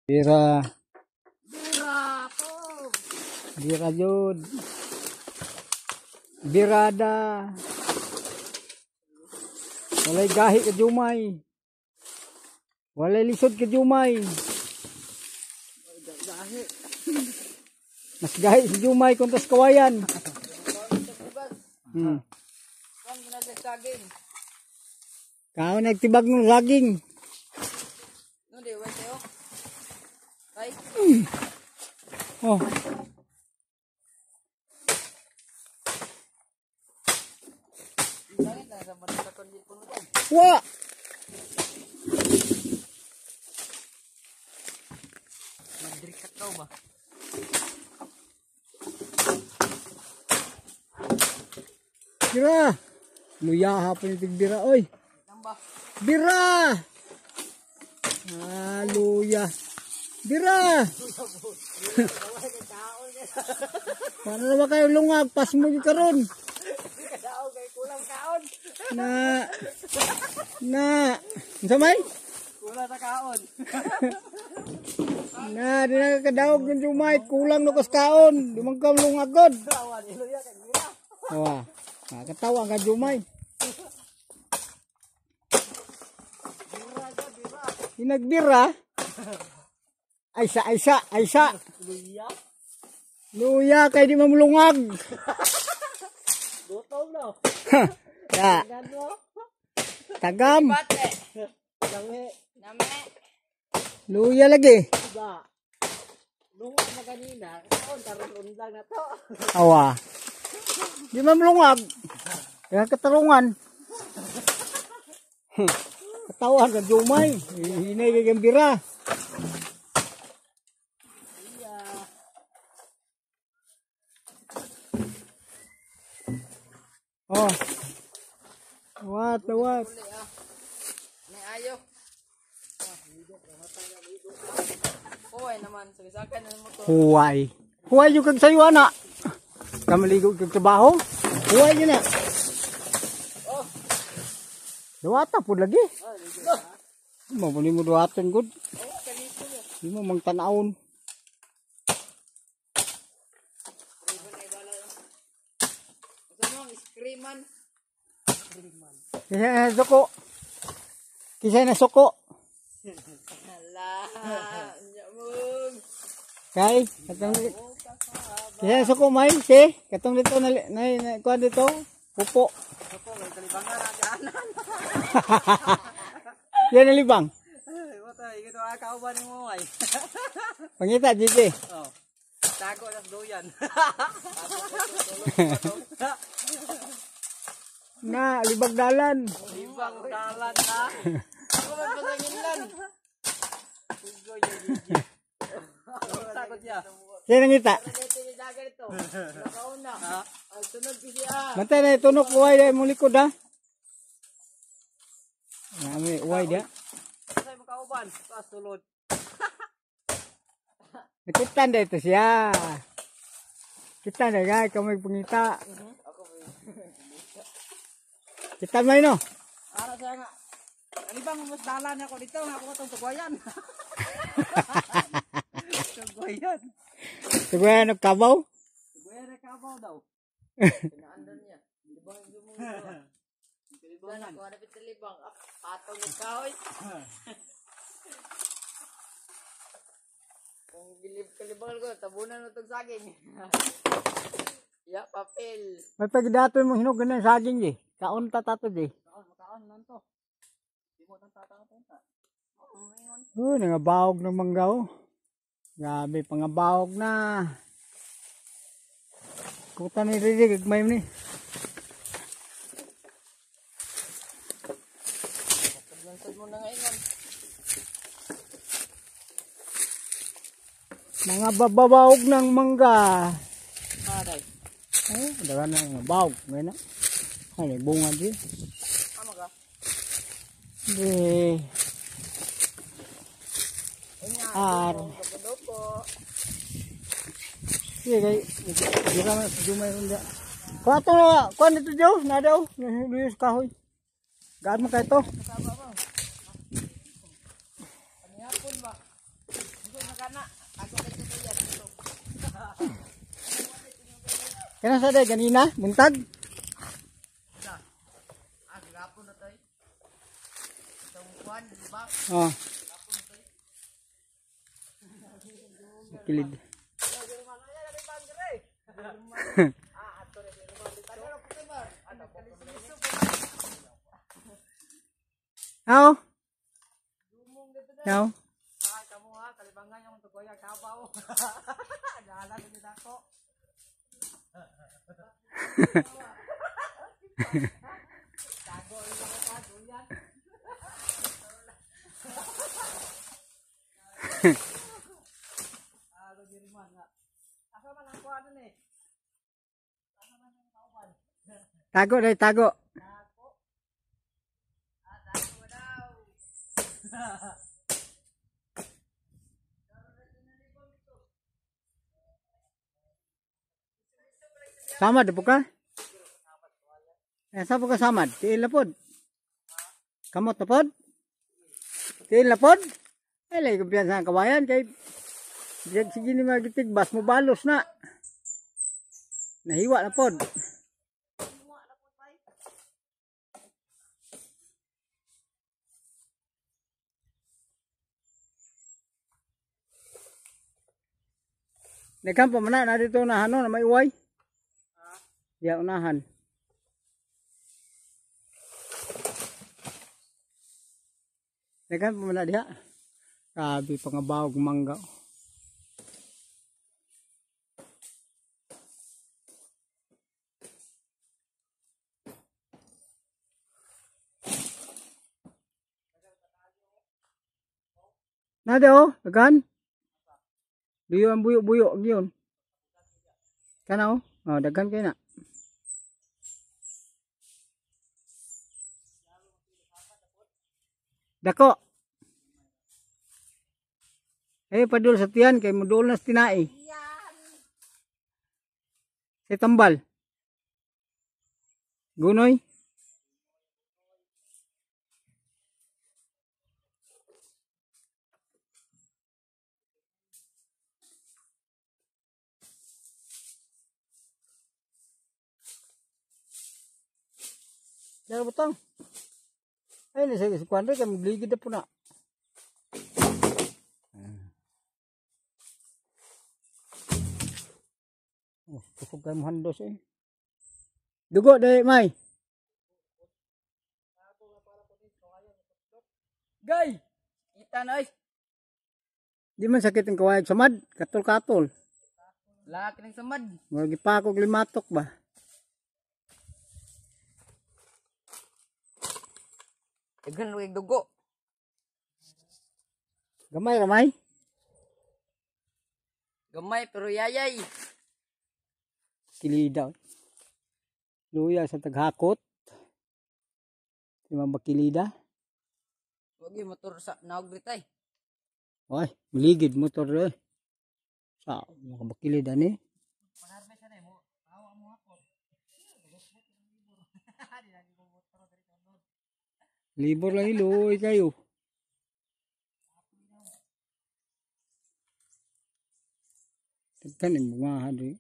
Bira. Bira po. Bira jud. Birada. Walay gahi ka jumay. Walay lisod ka jumay. Gahi. Mas gahi si jumay kontas kawayan. Hmm. Kung ginasagin. Kau nagtibag ng saging. No, di ba tayo? Ay. Oh. Langit na sa mga kondit po mo. Wa. Mandrikat daw ba? Bira. Luya hapon yung bira oy. Namba. Bira. Luya. Bira. Paano naman kayo lungag? Pas mo yung karon. Kadaog kay kulang kaon. Na. Samay? Kulang sa kaon. Na, di na kakadaog yung jumay. Kulang no kas kaon. Di man ka lungagod. Awan, iluya kay bira. Awa. Nakatawa ka jumay. Bira ka, bira. Inagbira. Aysa. Luya. Luya kay di mamulungag. Gutom no. Ya, Gano. tagam. Bate. Nami. Nami. Luya lagi. Ba. Lunga na kanina. Kaon taron undang na to. Awa. Di mamulungag. Kaya katarungan. Katawan ka jumay. Hinay kay gambira. Iya. Oh. What? Uli ah. May ayo. Uy naman, sabisakan na mo to. Huway. Huway yung kag sayo, anak. Kamaligo kag trabaho. Huway yun na. Oh. Dawata po lagi. Oh, ligo. Mamuli mo dawatan good. Oh, kanito mo. Di mo mang tanawon. Ribbon ay bala. Gusto mo ang screaman? Screaman. Kisa na suko. Kisa na suko. Hala. Nyamog. Kay, katong kisa na suko may. Si, katong dito na kuha dito. Pupo. Ako, may kalibangan na daanan. Yan ang libang. Ay, watay, ito akauban mo ay. Pangita, Gigi. Oh. Tago na doyan. Na, libag dalan. Ibang dalan na. Ako may pasangilan. Ugo yung gigi. Takot siya. Siya nangita. Ito yung dagat ito. Nakauna. Ang sunod ko siya. Bantay na itunok uway dahil mong likod ha. Nami uway dia. Sa'yo makauban. Taas tulod. Nakitan dahil ito siya. Kita na guys, ikaw may pangita. Kita may no? Ara siya nga. Ano bang mas dalan ako dito? Ako itong tugwayan. Tugwayan. Siguro nagkabaw? Tugwayan na kabaw daw. Pinaandan niya. Libang yung mong ito. Kalibangan. Kung hanapit sa libang. Patong ng kahoy. Kung kalibangan ko, tabunan mo itong saging. Ya, papel. May pagidaton mo hinog ganun saging di. Kaon tatato di. Makaon lang to. Di mo itong tatang-tata. Nangabawog ng manggaw. Grabe, pangabawog na. Kuta ni Riri, gagmay mo ni. Paglansad mo na ngayon. Mga babawog ng mangga. Aray. Daga na nga bawog. Ngayon na. Ay, bunga di. Ama ka? Di. Ar. Doko. Sige kay. Di ka na dumay ronda. Kuha ito na. Kuha nito daw. Na daw. Luyos kahoy. Gaan mo kayo ito. Kasama mo. Ano yapon ba? na. Ako na ito yan. Kaya sa day ganina, buntag. Gapon na to eh. Itong kuwan, di ba? Oh. Kilid. How? How? Ay, kamu ha, kalibangan yung tugoy ang kabaw. Naalan din ako. Tago yung mga tago yan. Ako diriman nga. Asa man ang kuwan ni? Asa man ang kauban? Tago day tago. Tago. Tago daw. Samad po ka? Sa po ka samad? Tiil na pod. Kamot na pod? Tiil na pod? Ay, lagi kumpiyansa ang kawayan kay sige ni magitigbas mo balos na. Nahiwa na pod. Nagkampo man na dito na ano na may uway. Ya unahan. Nagkampo man na diha. Grabe pangabawog mangga. Nada oh, agan. Duyo ang buyo-buyo giyon. Kana oh, daghan kay na. Dako. Ay padul sa tiyan kay modul na sa tinai. Sa tambal. Gunoy. Dara butang. Ay ni sa kuandre kay magligid na po na. Oh, kusog kay mohandos eh. Dugo dai may. Gay! Kita na eh. Di man sakit ang kawayag samad, katol-katol. Lahat ng samad. Murag ipakog limatok ba. Dagan luwig dugo. Gamay ramay. Gamay pero yayay. Kilida. Luya sa taghakot. Di man bakilida. Wag yung motor sa naog ay. Oy, maligid motor eh. Sa makabakilid ani. Panarbe siya na mo. Awa mo ako. Libor lang iloy kayo. Tagkan yung mga hadi.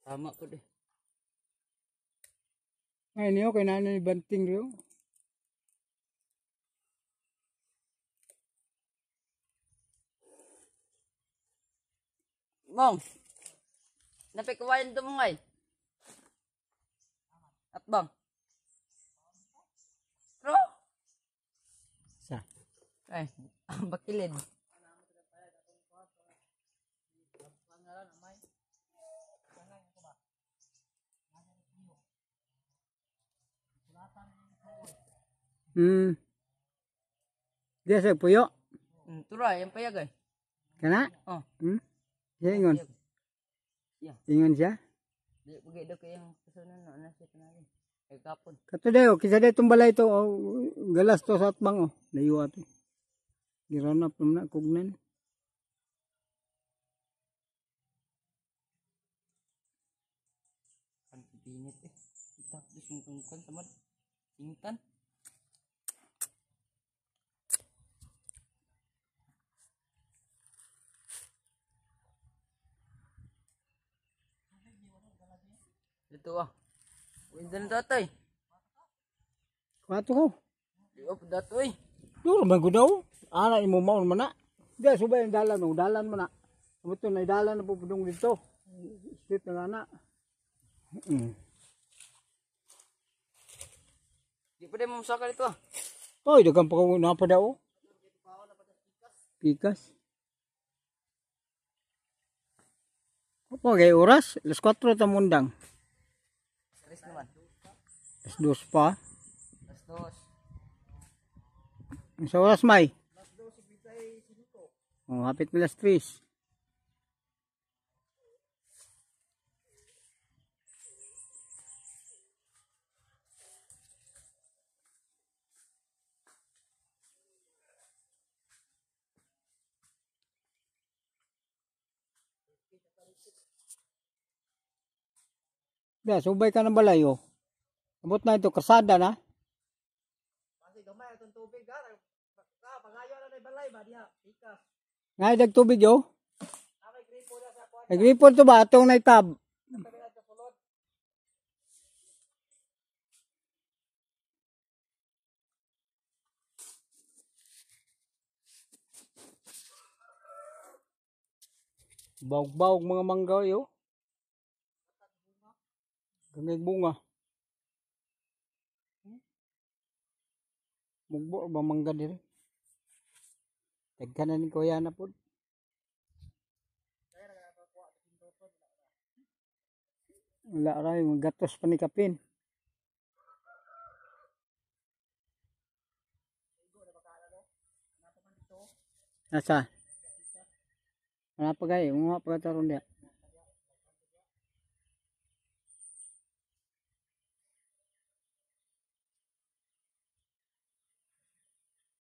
Tama po deh. Ay niyo kay nanay banting rio. Mong. Napikawayan ito mo ngay. At bang. Bro. Sa. Ay, bakilid. Dia sa puyo. Turay, yung payag ay. Kana? Oh. Siya ingon. Yeah. Ingon siya. Di bagay daw kayang kasunod na nasa tinali. Ay kapon. Kato dayo, kisa dayo itong balay ito, oh, galas to sa atbang, oh, layo ato. Giranap naman na, kugnan. Ang pinit eh. Itapos yung tungkol tamad. Tingtan. Dito ah. Uy, dito na tatay. Kato ko. Di op dato eh. Duro man ko daw. Ana imo maon man na. Di subay ang dalan no, dalan man na. Buto na dalan na pupudong dito. Street na na. Di pa din mo masaka dito ah. Oy, dagang pa ko na pa daw. Pikas. Apa gay oras? Alas 4 ta mundang. Series naman. Alas 2 pa. Alas dos. Sa oras may? Oh, hapit na alas 3. Da, subay ka ng balay oh. Abot na ito, kasada na. Ngay dag tubig yo. Nag-report to ba atong naitab? Bawg-bawg mga mangga yo. Gagay bunga. Mugbo ba mangga diri? Tagkanan ni kuya na pod. Wala ra yung gatos pa ni kapin. Asa? Wala pa gay, mga pagkataron dia.